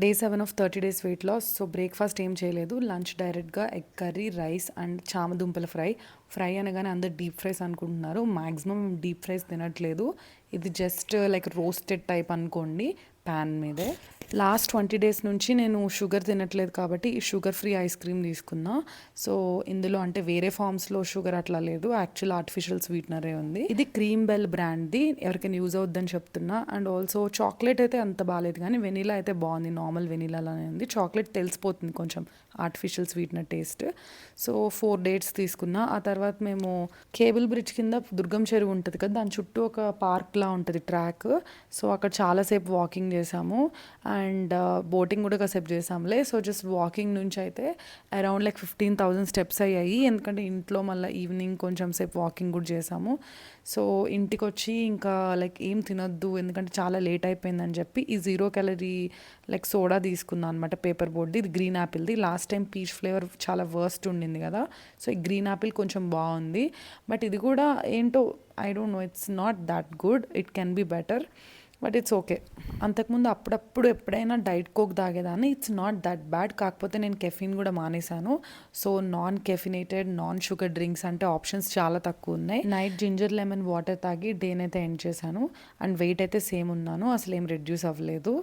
Day 7 of 30 days weight loss. So breakfast ఏం చేయలేదు, lunch డైరెక్ట్గా ఎగ్ కర్రీ, రైస్ అండ్ చామదుంపల ఫ్రై. ఫ్రై అనగానే అందరు డీప్ ఫ్రైస్ అనుకుంటున్నారు, మ్యాక్సిమం డీప్ ఫ్రైస్ తినట్లేదు. ఇది జస్ట్ లైక్ రోస్టెడ్ టైప్ అనుకోండి, ప్యాన్ మీదే. లాస్ట్ 20 డేస్ నుంచి నేను షుగర్ తినట్లేదు కాబట్టి షుగర్ ఫ్రీ ఐస్ క్రీమ్ తీసుకున్నా. సో ఇందులో అంటే వేరే ఫామ్స్లో షుగర్ అట్లా లేదు, యాక్చువల్ ఆర్టిఫిషియల్ స్వీట్నరే ఉంది. ఇది క్రీమ్ బెల్ బ్రాండ్ది, ఎవరికైనా యూజ్ అవుద్దని చెప్తున్నా. అండ్ ఆల్సో చాక్లెట్ అయితే అంత బాగాలేదు, కానీ వెనీలా అయితే బాగుంది, నార్మల్ వెనీలానే ఉంది. చాక్లెట్ తెలిసిపోతుంది కొంచెం artificial sweetener taste. So 4 dates తీసుకున్నా. ఆ తర్వాత మేము కేబుల్ బ్రిడ్జ్ కింద దుర్గం చెరువు ఉంటుంది కదా, దాని చుట్టూ ఒక పార్క్లా ఉంటుంది ట్రాక్. సో అక్కడ చాలాసేపు వాకింగ్ చేసాము అండ్ బోటింగ్ కూడా కాసేపు చేసాంలే. సో జస్ట్ వాకింగ్ నుంచి అయితే అరౌండ్ లైక్ 15,000 స్టెప్స్ అయ్యాయి, ఎందుకంటే ఇంట్లో మళ్ళీ ఈవినింగ్ కొంచెం సేపు వాకింగ్ కూడా చేసాము. సో ఇంటికి వచ్చి ఇంకా లైక్ ఏం తినొద్దు ఎందుకంటే చాలా లేట్ అయిపోయిందని చెప్పి ఈ 0 క్యాలరీ లైక్ సోడా తీసుకున్నాను అనమాట, పేపర్ బోర్డ్ది. ఇది గ్రీన్ యాపిల్ది. లాస్ట్ టైం పీచ్ ఫ్లేవర్ చాలా వర్స్ట్ ఉండింది కదా, సో ఈ గ్రీన్ యాపిల్ కొంచెం బాగుంది. బట్ ఇది కూడా ఏంటో I don't know, it's not that good, it can be better, but it's okay. అంతకుముందు అప్పుడప్పుడు ఎప్పుడైనా డైట్ కోక్ తాగేదాన్ని, ఇట్స్ నాట్ దట్ బ్యాడ్. కాకపోతే నేను కెఫీన్ కూడా మానేశాను. So non caffeinated, non sugar drinks అంటే ఆప్షన్స్ చాలా తక్కువ ఉన్నాయి. నైట్ జింజర్ లెమన్ వాటర్ తాగి డేనైతే ఎండ్ చేశాను అండ్ వెయిట్ అయితే సేమ్ ఉన్నాను, అసలు ఏం రెడ్యూస్ అవ్వలేదు.